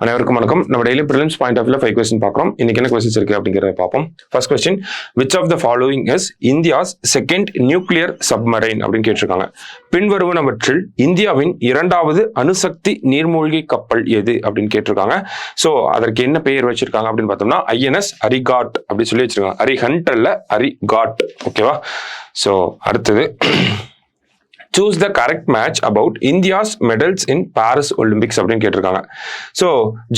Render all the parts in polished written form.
அனைவருக்கும் வணக்கம். நம்ம டெய்லி ப்ரிலிம்ஸ் பாயிண்ட் ஆஃப் வியூல 5 கொஸ்டின் பார்க்குறோம். இன்னைக்கு என்ன கொஸ்டின்ஸ் இருக்கு அப்படிங்கிறத பார்ப்போம். First question, which of the following is India's second nuclear submarine அப்படின்னு கேட்டிருக்காங்க. பின்வருவனவற்றில் இந்தியாவின் இரண்டாவது அணுசக்தி நீர்மூழ்கி கப்பல் எது அப்படின்னு கேட்டிருக்காங்க. ஸோ அதற்கு என்ன பெயர் வச்சிருக்காங்க அப்படின்னு பார்த்தோம்னா ஐஎன்எஸ் அரிகாட் அப்படின்னு சொல்லி வச்சிருக்காங்க. அரிஹண்ட் அல்ல, அரிகாட். ஓகேவா? ஸோ அடுத்தது, choose the correct match about India's medals in Paris Olympics அப்படின்னு கேட்டிருக்காங்க. ஸோ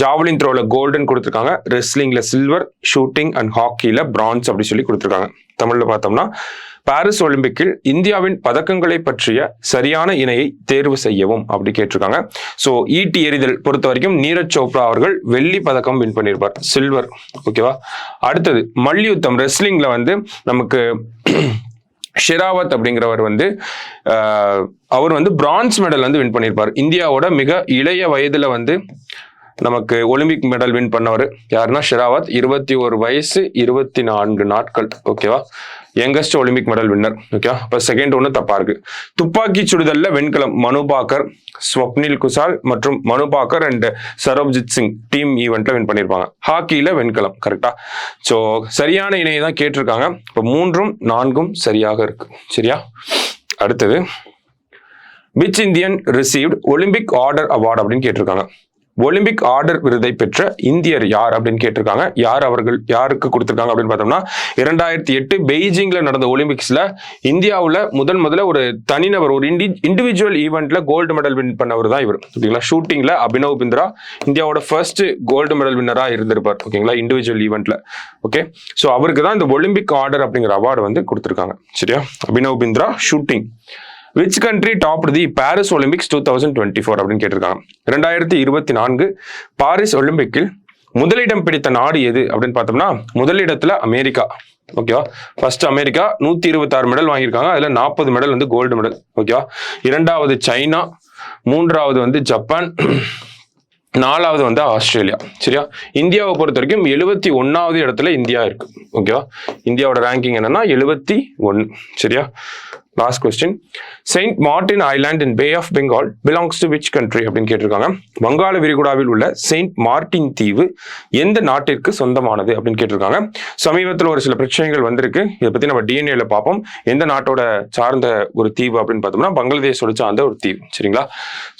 ஜாவலின் த்ரோல கோல்டன் கொடுத்துருக்காங்க, ரெஸ்லிங்ல சில்வர், ஷூட்டிங் அண்ட் ஹாக்கில பிரான்ஸ் அப்படி சொல்லி கொடுத்துருக்காங்க. தமிழ்ல பார்த்தோம்னா, பாரிஸ் ஒலிம்பிக்கில் இந்தியாவின் பதக்கங்களை பற்றிய சரியான இணையை தேர்வு செய்யவும் அப்படி கேட்டிருக்காங்க. ஸோ ஈட்டி எறிதல் பொறுத்த வரைக்கும் நீரஜ் சோப்ரா அவர்கள் வெள்ளி பதக்கம் வின் பண்ணியிருப்பார், சில்வர். ஓகேவா? அடுத்தது மல்யுத்தம், ரெஸ்லிங்ல வந்து நமக்கு ஷெராவத் அப்படிங்கிறவர் வந்து அவர் வந்து பிரான்ஸ் மெடல் வந்து வின் பண்ணியிருப்பார். இந்தியாவோட மிக இளைய வயதுல வந்து நமக்கு ஒலிம்பிக் மெடல் வின் பண்ணவர் யாருன்னா ஷெராவத். 21 வயசு 24 நாட்கள். ஓகேவா? Youngest Olympic medal winner. Okay, அப்ப செகண்ட் ஒன்று தப்பா இருக்கு. துப்பாக்கி சுடுதல்ல வெண்கலம் மனு பாக்கர், ஸ்வப்னில் குசால் மற்றும் மனு பாக்கர் அண்ட் சரோப்ஜித் சிங் டீம் ஈவெண்ட்ல வின் பண்ணியிருப்பாங்க. ஹாக்கியில வெண்கலம். கரெக்டா? ஸோ சரியான இணையை தான் கேட்டிருக்காங்க. இப்போ 3ம் 4ம் சரியாக இருக்கு. சரியா? அடுத்தது, which Indian received Olympic order award அப்படின்னு கேட்டிருக்காங்க. ஒலிம்பிக் ஆர்டர் விருதை பெற்ற இந்தியர் யார் அப்படின்னு கேட்டிருக்காங்க. யார் அவர்கள், யாருக்கு கொடுத்திருக்காங்க அப்படின்னு பார்த்தோம்னா 2008 பெய்ஜிங்ல நடந்த ஒலிம்பிக்ஸ்ல இந்தியாவில் முதல்ல ஒரு தனிநபர், ஒரு இண்டிவிஜுவல் ஈவெண்ட்ல கோல்டு மெடல் வின் பண்ணவர் தான் இவர். ஓகேங்களா? ஷூட்டிங்ல அபினவ் பிந்த்ரா இந்தியாவோட ஃபர்ஸ்ட் கோல்டு மெடல் வின்னரா இருந்திருப்பார். ஓகேங்களா? இண்டிவிஜுவல் ஈவெண்ட்ல. ஓகே, ஸோ அவருக்கு தான் இந்த ஒலிம்பிக் ஆர்டர் அப்படிங்கிற அவார்டு வந்து கொடுத்திருக்காங்க. சரியா? Abhinav Bindra, shooting. Which country topped the Paris Olympics 2024 அப்படின்னு கேட்டிருக்காங்க. 2024 பாரிஸ் ஒலிம்பிக்கில் முதலிடம் பிடித்த நாடு எது அப்படின்னு பார்த்தோம்னா முதலிடத்துல அமெரிக்கா. ஓகேவா? ஃபர்ஸ்ட் அமெரிக்கா 126 மெடல் வாங்கியிருக்காங்க. அதுல 40 மெடல் வந்து கோல்டு மெடல். ஓகேவா? 2வது சைனா, 3வது வந்து ஜப்பான், 4வது வந்து ஆஸ்திரேலியா. சரியா? இந்தியாவை பொறுத்த வரைக்கும் 71வது இடத்துல இந்தியா இருக்கு. ஓகேவா? இந்தியாவோட ரேங்கிங் என்னன்னா 71. சரியா? Last question, Saint Martin Island in Bay of Bengal belongs to which country அப்படின்னு கேட்டிருக்காங்க. வங்காள விரிகுடாவில் உள்ள செயின்ட் மார்டின் தீவு எந்த நாட்டிற்கு சொந்தமானது அப்படின்னு கேட்டிருக்காங்க. சமீபத்தில் ஒரு சில பிரச்சனைகள் வந்திருக்கு. இதை பத்தி நம்ம டிஎன்ஏல பார்ப்போம். எந்த நாட்டோட சார்ந்த ஒரு தீவு அப்படின்னு பார்த்தோம்னா பங்களாதேஷோட சார்ந்த ஒரு தீவு. சரிங்களா?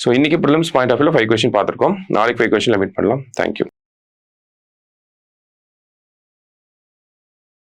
ஸோ இன்னைக்கு ப்ரிலிம்ஸ் பாயிண்ட் ஆஃப் வியூல 5 கொஸ்டின் பார்த்துருக்கோம். நாளைக்கு 5 கொஸ்டின்ல மீட் பண்ணலாம். தேங்க்யூ.